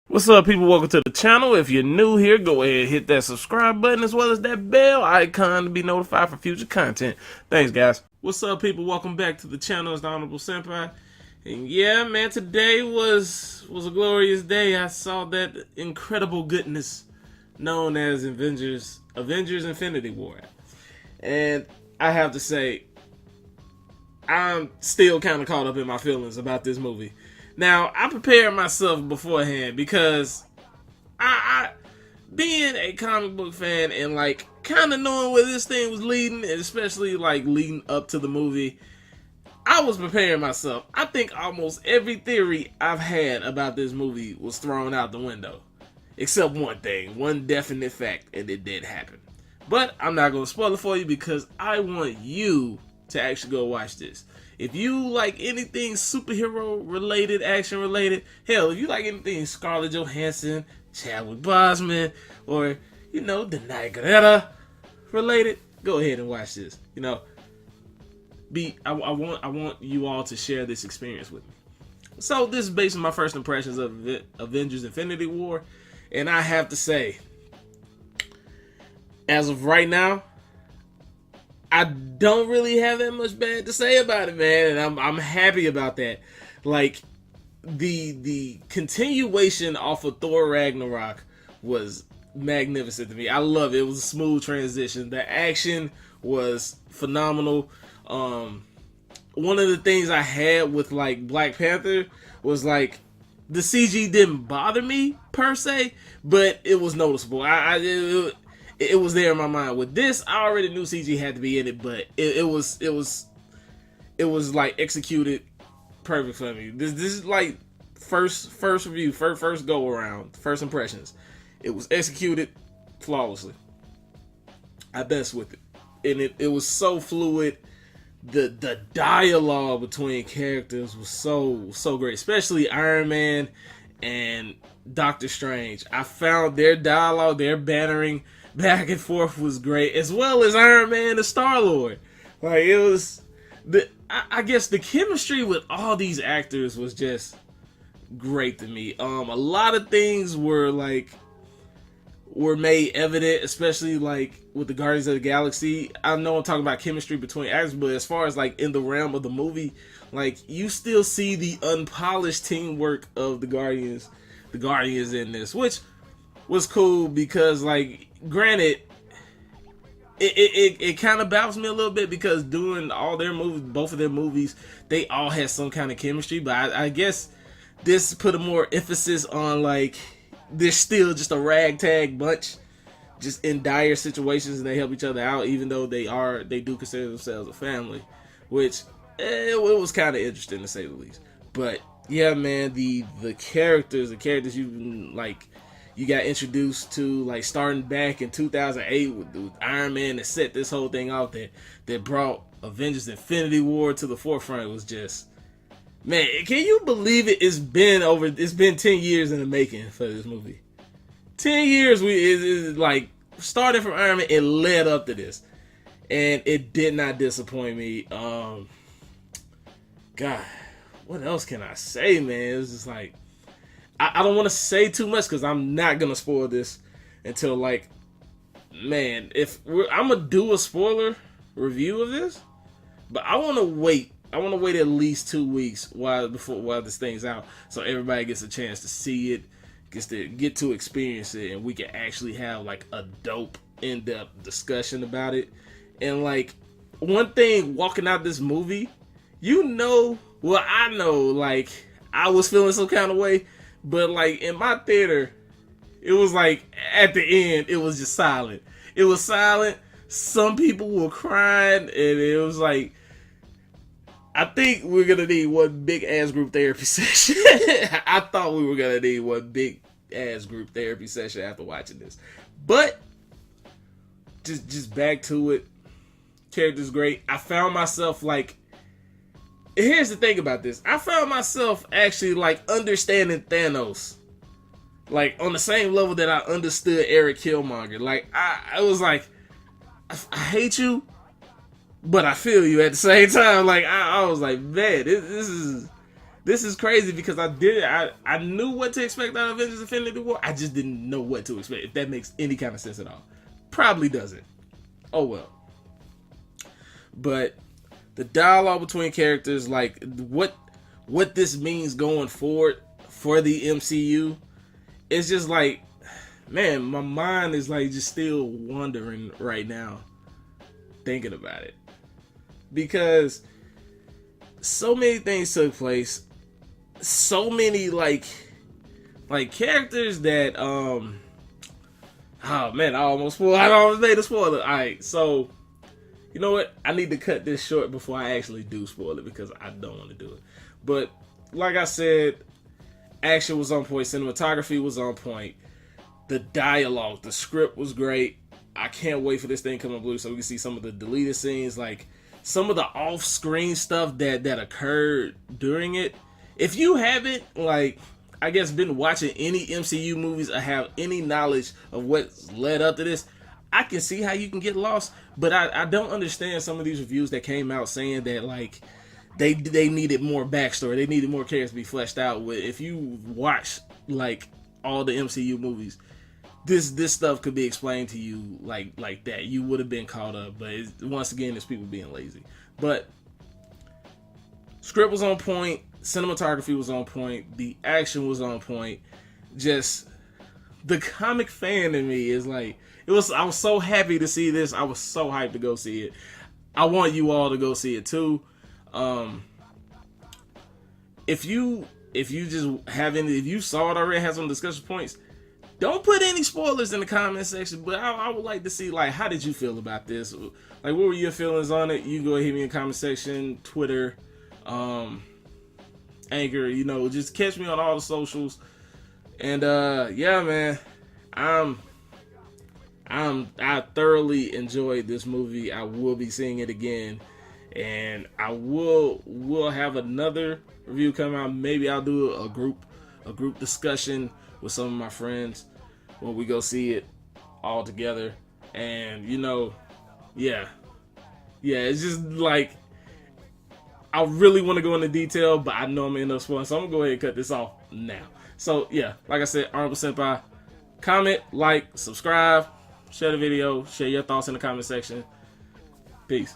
What's up, people? Welcome to the channel. If you're new here, go ahead and hit that subscribe button as well as that bell icon to be notified for future content. Thanks, guys. What's up, people? Welcome back to the channel. It's the Honorable Senpai. And yeah, man, today was a glorious day. I saw that incredible goodness known as Avengers Infinity War. And I have to say, I'm still kind of caught up in my feelings about this movie. Now, I prepared myself beforehand because I being a comic book fan and like kind of knowing where this thing was leading, and especially like leading up to the movie, I was preparing myself. I think almost every theory I've had about this movie was thrown out the window, except one thing, one definite fact, and it did happen. But I'm not going to spoil it for you because I want you to actually go watch this. If you like anything superhero related, action related, hell, if you like anything Scarlett Johansson, Chadwick Boseman, or Denai Guerrera related, go ahead and watch this. I want you all to share this experience with me. So this is based on my first impressions of Avengers Infinity War, and I have to say, as of right now, I don't really have that much bad to say about it, man, and I'm happy about that. Like the continuation off of Thor Ragnarok was magnificent to me. I love it. It was a smooth transition. The action was phenomenal. One of the things I had with like Black Panther was like the CG didn't bother me per se, but it was noticeable. It was there in my mind. With this, I already knew CG had to be in it, but it was like executed perfect for me. This is like first review, first go around, first impressions. It was executed flawlessly. I best with it, and it was so fluid. The dialogue between characters was so great, especially Iron Man and Doctor Strange. I found their dialogue, their bantering back and forth was great, as well as Iron Man and Star-Lord. Like, it was I guess the chemistry with all these actors was just great to me. A lot of things were made evident, especially like with the Guardians of the Galaxy. I know I'm talking about chemistry between actors, but as far as like in the realm of the movie, like you still see the unpolished teamwork of the Guardians in this, which was cool because, like, granted, it kind of baffles me a little bit because doing all their movies, both of their movies, they all had some kind of chemistry. But I guess this put a more emphasis on like they're still just a ragtag bunch, just in dire situations, and they help each other out, even though they do consider themselves a family, which it was kind of interesting to say the least. But yeah, man, the characters you got introduced to, like starting back in 2008 with Iron Man, that set this whole thing out that brought Avengers Infinity War to the forefront. It was just, man, can you believe it? It's been 10 years in the making for this movie. 10 years is like started from Iron Man and led up to this, and it did not disappoint me. God, what else can I say, man? It was just like, I don't want to say too much because I'm not gonna spoil this until, like, man, I'm gonna do a spoiler review of this, but I want to wait. I want to wait at least 2 weeks while this thing's out, so everybody gets a chance to see it, get to experience it, and we can actually have like a dope in-depth discussion about it. And like, one thing walking out this movie, I know, like, I was feeling some kind of way. But like in my theater, it was like at the end, it was just silent. It was silent. Some people were crying, and it was like, I think we're gonna need one big ass group therapy session. I thought we were gonna need one big ass group therapy session after watching this. But just back to it. Character's great. I found myself like, here's the thing about this. I found myself actually like understanding Thanos, like on the same level that I understood Eric Killmonger. Like I was like, I hate you, but I feel you at the same time. Like I was like, man, this is This is crazy because I knew what to expect out of Avengers Infinity War. I just didn't know what to expect, if that makes any kind of sense at all. Probably doesn't. Oh well. But the dialogue between characters, like what this means going forward for the MCU, it's just like, man, my mind is like just still wandering right now thinking about it. Because so many things took place. So many like characters that oh man, I almost made a spoiler. Alright, so you know what? I need to cut this short before I actually do spoil it because I don't want to do it. But like I said, action was on point, cinematography was on point, the dialogue, the script was great. I can't wait for this thing coming blue so we can see some of the deleted scenes, like some of the off-screen stuff that occurred during it. If you haven't, like, I guess been watching any MCU movies or have any knowledge of what's led up to this, I can see how you can get lost. But I don't understand some of these reviews that came out saying that like they needed more backstory, they needed more characters to be fleshed out with. If you watch like all the MCU movies, this stuff could be explained to you like that. You would have been caught up. But once again, it's people being lazy. But script was on point, cinematography was on point, the action was on point. Just the comic fan in me is like, I was so happy to see this. I was so hyped to go see it. I want you all to go see it too. If you saw it already, had some discussion points, don't put any spoilers in the comment section. But I would like to see, like, how did you feel about this? Like, what were your feelings on it? You can go ahead and hit me in the comment section, Twitter, Anchor, just catch me on all the socials. And yeah, man, I thoroughly enjoyed this movie. I will be seeing it again, and I will have another review come out. Maybe I'll do a group discussion with some of my friends when we go see it all together. And yeah, it's just like, I really want to go into detail, but I know I'm in no spoiling, so I'm gonna go ahead and cut this off now. So yeah, like I said, Honorable Senpai, comment, like, subscribe, share the video, share your thoughts in the comment section. Peace.